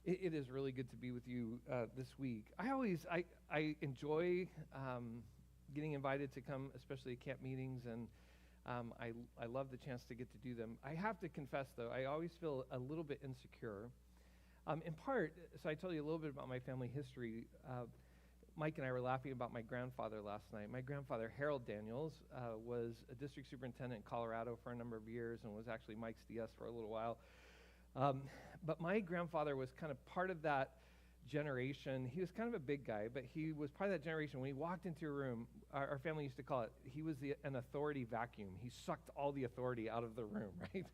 It is really good to be with you this week. I enjoy getting invited to come, especially at camp meetings, and I love the chance to get to do them. I have to confess, though, I always feel a little bit insecure. In part, so I told you a little bit about my family history. Mike and I were laughing about my grandfather last night. My grandfather, Harold Daniels, was a district superintendent in Colorado for a number of years and was actually Mike's DS for a little while. But my grandfather was kind of part of that generation. He was kind of a big guy, but he was part of that generation. When he walked into a room, our family used to call it, he was an authority vacuum. He sucked all the authority out of the room, right?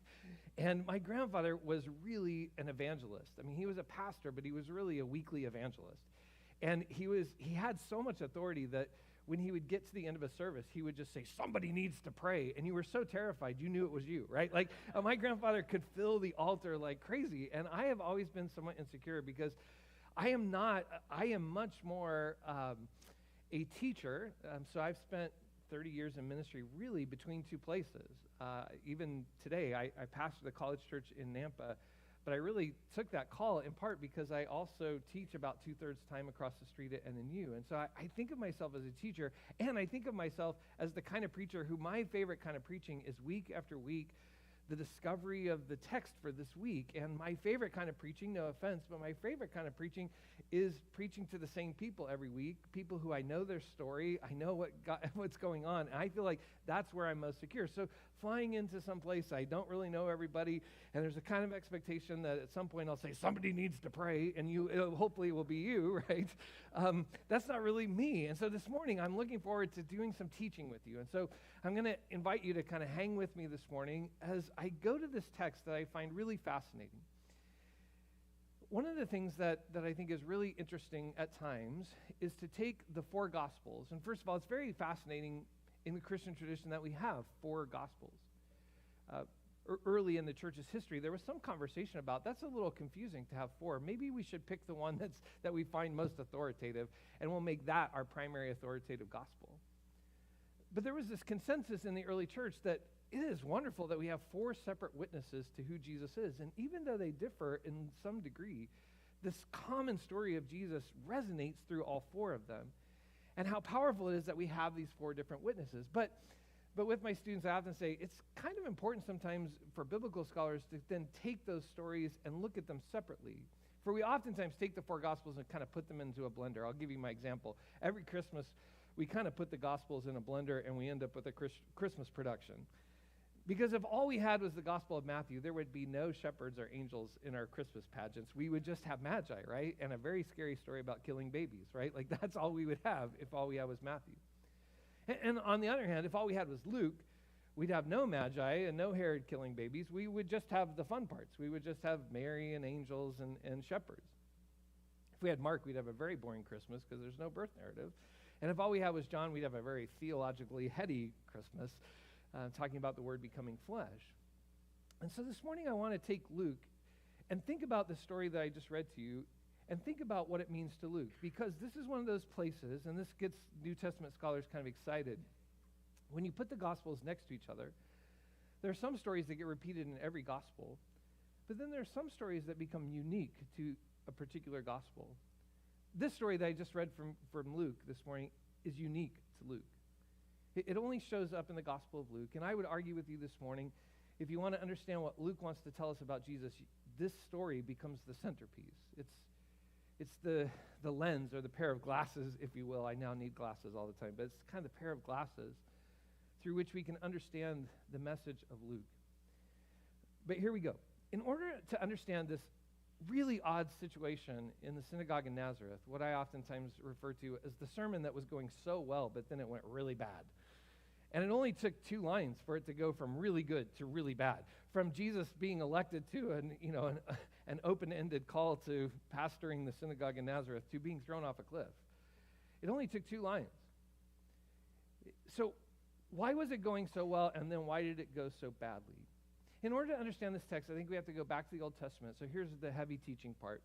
And my grandfather was really an evangelist. I mean, he was a pastor, but he was really a weekly evangelist. And he had so much authority that when he would get to the end of a service, he would just say, somebody needs to pray. And you were so terrified, you knew it was you, right? Like, my grandfather could fill the altar like crazy. And I have always been somewhat insecure because I am much more a teacher. So I've spent 30 years in ministry really between two places. Even today, I pastor the college church in Nampa. But I really took that call in part because I also teach about 2/3 time across the street at NNU. And so I think of myself as a teacher, and I think of myself as the kind of preacher who my favorite kind of preaching is week after week, the discovery of the text for this week. And my favorite kind of preaching, no offense, but my favorite kind of preaching is preaching to the same people every week, people who I know their story, I know what's going on, and I feel like that's where I'm most secure. So flying into some place I don't really know everybody, and there's a kind of expectation that at some point I'll say, somebody needs to pray, and hopefully it will be you, right? That's not really me. And so this morning I'm looking forward to doing some teaching with you. And so I'm going to invite you to kind of hang with me this morning as I go to this text that I find really fascinating. One of the things that I think is really interesting at times is to take the four Gospels. And first of all, it's very fascinating in the Christian tradition that we have four Gospels. Early in the church's history, there was some conversation about that's a little confusing to have four. Maybe we should pick the one that we find most authoritative, and we'll make that our primary authoritative gospel. But there was this consensus in the early church that it is wonderful that we have four separate witnesses to who Jesus is. And even though they differ in some degree, this common story of Jesus resonates through all four of them. And how powerful it is that we have these four different witnesses. But with my students, I often say it's kind of important sometimes for biblical scholars to then take those stories and look at them separately. For we oftentimes take the four Gospels and kind of put them into a blender. I'll give you my example. Every Christmas, we kind of put the Gospels in a blender and we end up with a Christmas production. Because if all we had was the Gospel of Matthew, there would be no shepherds or angels in our Christmas pageants. We would just have magi, right? And a very scary story about killing babies, right? Like that's all we would have if all we had was Matthew. And on the other hand, if all we had was Luke, we'd have no magi and no Herod killing babies. We would just have the fun parts. We would just have Mary and angels and shepherds. If we had Mark, we'd have a very boring Christmas because there's no birth narrative. And if all we had was John, we'd have a very theologically heady Christmas. Talking about the Word becoming flesh. And so this morning I want to take Luke and think about the story that I just read to you and think about what it means to Luke, because this is one of those places, and this gets New Testament scholars kind of excited. When you put the Gospels next to each other, there are some stories that get repeated in every Gospel, but then there are some stories that become unique to a particular Gospel. This story that I just read from Luke this morning is unique to Luke. It only shows up in the Gospel of Luke. And I would argue with you this morning, if you want to understand what Luke wants to tell us about Jesus, this story becomes the centerpiece. It's the lens or the pair of glasses, if you will. I now need glasses all the time, but it's kind of the pair of glasses through which we can understand the message of Luke. But here we go. In order to understand this really odd situation in the synagogue in Nazareth, what I oftentimes refer to as the sermon that was going so well, but then it went really bad. And it only took 2 lines for it to go from really good to really bad. From Jesus being elected to an open-ended call to pastoring the synagogue in Nazareth to being thrown off a cliff. It only took 2 lines. So why was it going so well, and then why did it go so badly? In order to understand this text, I think we have to go back to the Old Testament. So here's the heavy teaching part.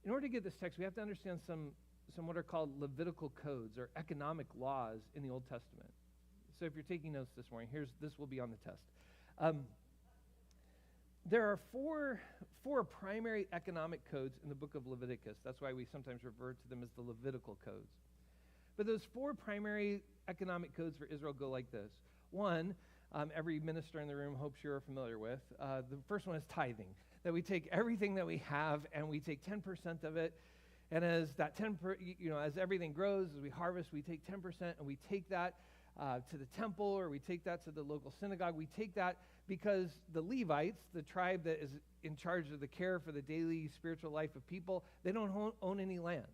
In order to get this text, we have to understand some what are called Levitical Codes or economic laws in the Old Testament. So if you're taking notes this morning, this will be on the test. there are four primary economic codes in the book of Leviticus. That's why we sometimes refer to them as the Levitical Codes. But those four primary economic codes for Israel go like this. One, every minister in the room hopes you're familiar with. The first one is tithing, that we take everything that we have and we take 10% of it. And as that as everything grows, as we harvest, we take 10% and we take that to the temple, or we take that to the local synagogue. We take that because the Levites, the tribe that is in charge of the care for the daily spiritual life of people, they don't own any land.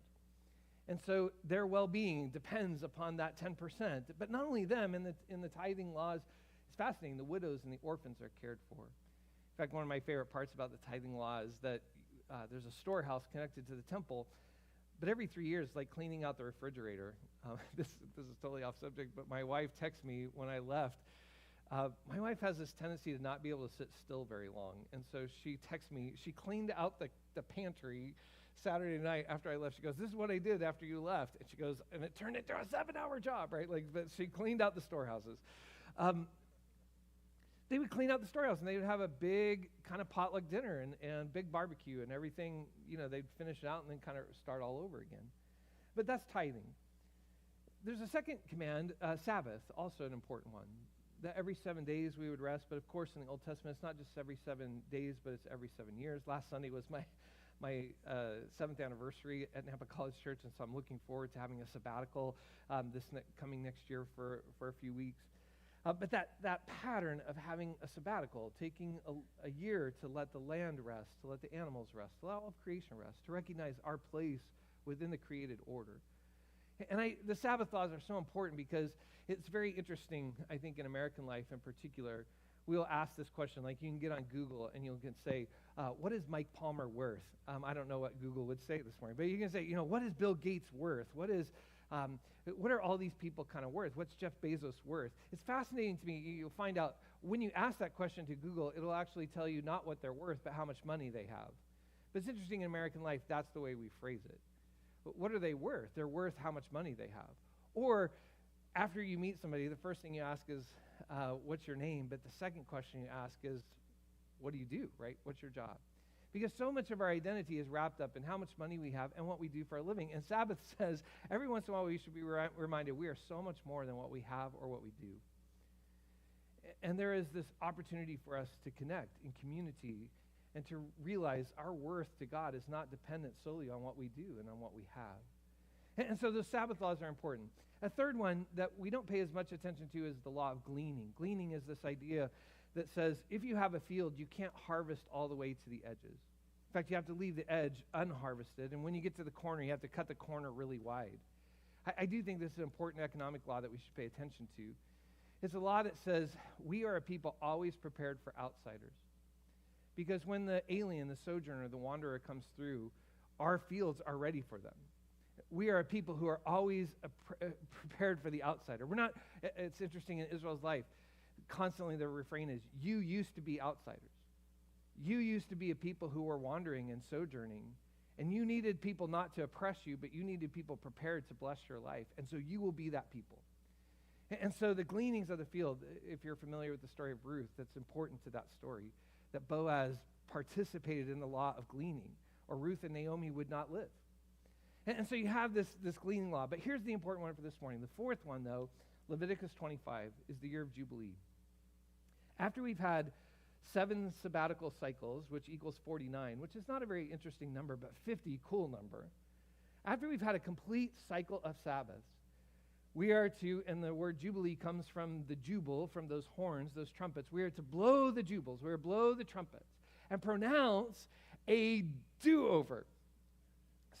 And so their well-being depends upon that 10%. But not only them, in the tithing laws, it's fascinating, the widows and the orphans are cared for. In fact, one of my favorite parts about the tithing law is that there's a storehouse connected to the temple, but every 3 years, like cleaning out the refrigerator, this is totally off subject, but my wife texted me when I left. My wife has this tendency to not be able to sit still very long, and so she texted me. She cleaned out the pantry Saturday night after I left. She goes, "This is what I did after you left." And she goes, and it turned into a 7-hour job, right? But she cleaned out the storehouses. They would clean out the storehouse, and they would have a big kind of potluck dinner and big barbecue and everything. They'd finish it out and then kind of start all over again. But that's tithing. There's a second command, Sabbath, also an important one. That every 7 days we would rest. But of course, in the Old Testament, it's not just every 7 days, but it's every 7 years. Last Sunday was my 7th anniversary at Napa College Church, and so I'm looking forward to having a sabbatical coming next year for a few weeks. But that pattern of having a sabbatical, taking a year to let the land rest, to let the animals rest, to let all of creation rest, to recognize our place within the created order. And the Sabbath laws are so important because it's very interesting, I think, in American life in particular. We'll ask this question, like you can get on Google and you can say, what is Mike Palmer worth? I don't know what Google would say this morning, but you can say, what is Bill Gates worth? What are all these people kind of worth? What's Jeff Bezos worth? It's fascinating to me. You'll find out when you ask that question to Google, it'll actually tell you not what they're worth, but how much money they have. But it's interesting in American life, that's the way we phrase it. But what are they worth? They're worth how much money they have. Or after you meet somebody, the first thing you ask is, what's your name? But the second question you ask is, what do you do, right? What's your job? Because so much of our identity is wrapped up in how much money we have and what we do for a living. And Sabbath says every once in a while we should be reminded we are so much more than what we have or what we do. And there is this opportunity for us to connect in community and to realize our worth to God is not dependent solely on what we do and on what we have. And so those Sabbath laws are important. A third one that we don't pay as much attention to is the law of gleaning. Gleaning is this idea that says if you have a field, you can't harvest all the way to the edges. In fact, you have to leave the edge unharvested, and when you get to the corner, you have to cut the corner really wide. I do think this is an important economic law that we should pay attention to. It's a law that says we are a people always prepared for outsiders. Because when the alien, the sojourner, the wanderer comes through, our fields are ready for them. We are a people who are always prepared for the outsider. It's interesting in Israel's life, constantly the refrain is, you used to be outsiders. You used to be a people who were wandering and sojourning, and you needed people not to oppress you, but you needed people prepared to bless your life, and so you will be that people. And so the gleanings of the field, if you're familiar with the story of Ruth, that's important to that story, that Boaz participated in the law of gleaning, or Ruth and Naomi would not live. And so you have this gleaning law, but here's the important one for this morning. The fourth one, though, Leviticus 25, is the year of Jubilee. After we've had 7 sabbatical cycles, which equals 49, which is not a very interesting number, but 50, cool number. After we've had a complete cycle of Sabbaths, we are to, and the word Jubilee comes from the jubal, from those horns, those trumpets. We are to blow the jubals, we are to blow the trumpets, and pronounce a do-over.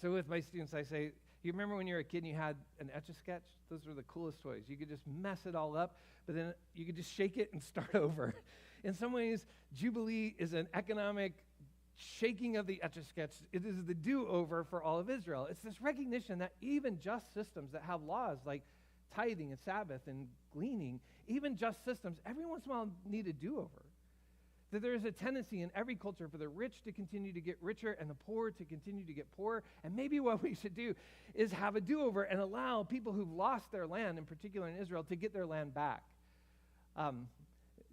So with my students, I say, you remember when you were a kid and you had an Etch-a-Sketch? Those were the coolest toys. You could just mess it all up, but then you could just shake it and start over. In some ways, Jubilee is an economic shaking of the Etch-a-Sketch. It is the do-over for all of Israel. It's this recognition that even just systems that have laws like tithing and Sabbath and gleaning, even just systems, every once in a while need a do-over. That there is a tendency in every culture for the rich to continue to get richer and the poor to continue to get poorer. And maybe what we should do is have a do-over and allow people who've lost their land, in particular in Israel, to get their land back.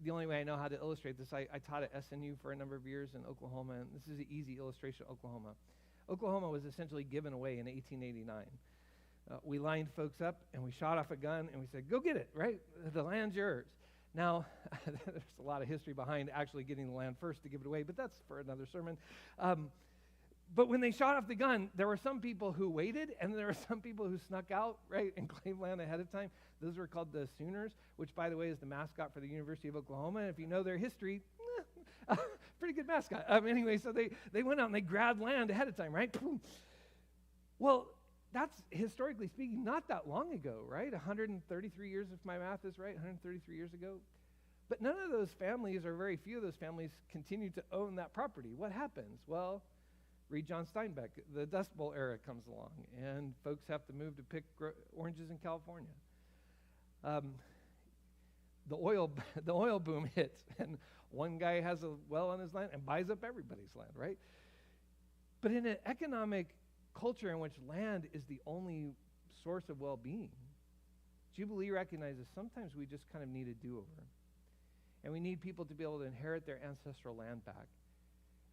the only way I know how to illustrate this. I taught at SNU for a number of years in Oklahoma, and this is an easy illustration of Oklahoma. Oklahoma was essentially given away in 1889. We lined folks up, and we shot off a gun, and we said, go get it, right? The land's yours. Now, there's a lot of history behind actually getting the land first to give it away, but that's for another sermon. But when they shot off the gun, there were some people who waited, and there were some people who snuck out, right, and claimed land ahead of time. Those were called the Sooners, which, by the way, is the mascot for the University of Oklahoma. And if you know their history, pretty good mascot. Anyway, so they went out and they grabbed land ahead of time, right? Well, that's, historically speaking, not that long ago, right? 133 years, if my math is right, 133 years ago. But none of those families, or very few of those families, continue to own that property. What happens? Well, read John Steinbeck. The Dust Bowl era comes along, and folks have to move to pick oranges in California. The oil boom hits, and one guy has a well on his land and buys up everybody's land, right? But in an economic culture in which land is the only source of well-being, Jubilee recognizes sometimes we just kind of need a do-over. And we need people to be able to inherit their ancestral land back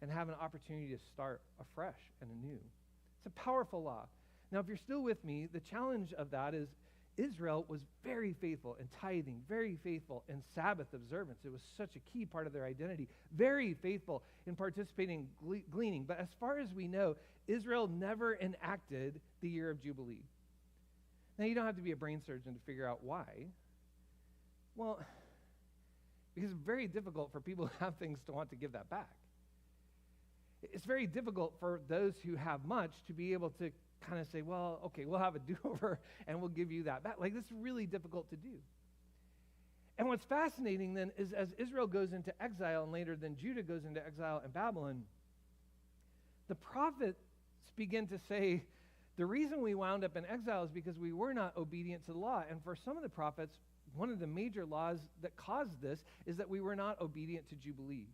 and have an opportunity to start afresh and anew. It's a powerful law. Now, if you're still with me, the challenge of that is Israel was very faithful in tithing, very faithful in Sabbath observance. It was such a key part of their identity. Very faithful in participating in gleaning. But as far as we know, Israel never enacted the year of Jubilee. Now, you don't have to be a brain surgeon to figure out why. Well, because it's very difficult for people who have things to want to give that back. It's very difficult for those who have much to be able to kind of say, well, okay, we'll have a do-over and we'll give you that back. Like, this is really difficult to do. And what's fascinating then is as Israel goes into exile, and later then Judah goes into exile in Babylon, the prophets begin to say, the reason we wound up in exile is because we were not obedient to the law. And for some of the prophets, one of the major laws that caused this is that we were not obedient to Jubilee.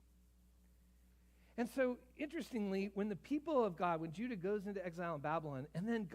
And so, interestingly, when the people of God, when Judah goes into exile in Babylon, and then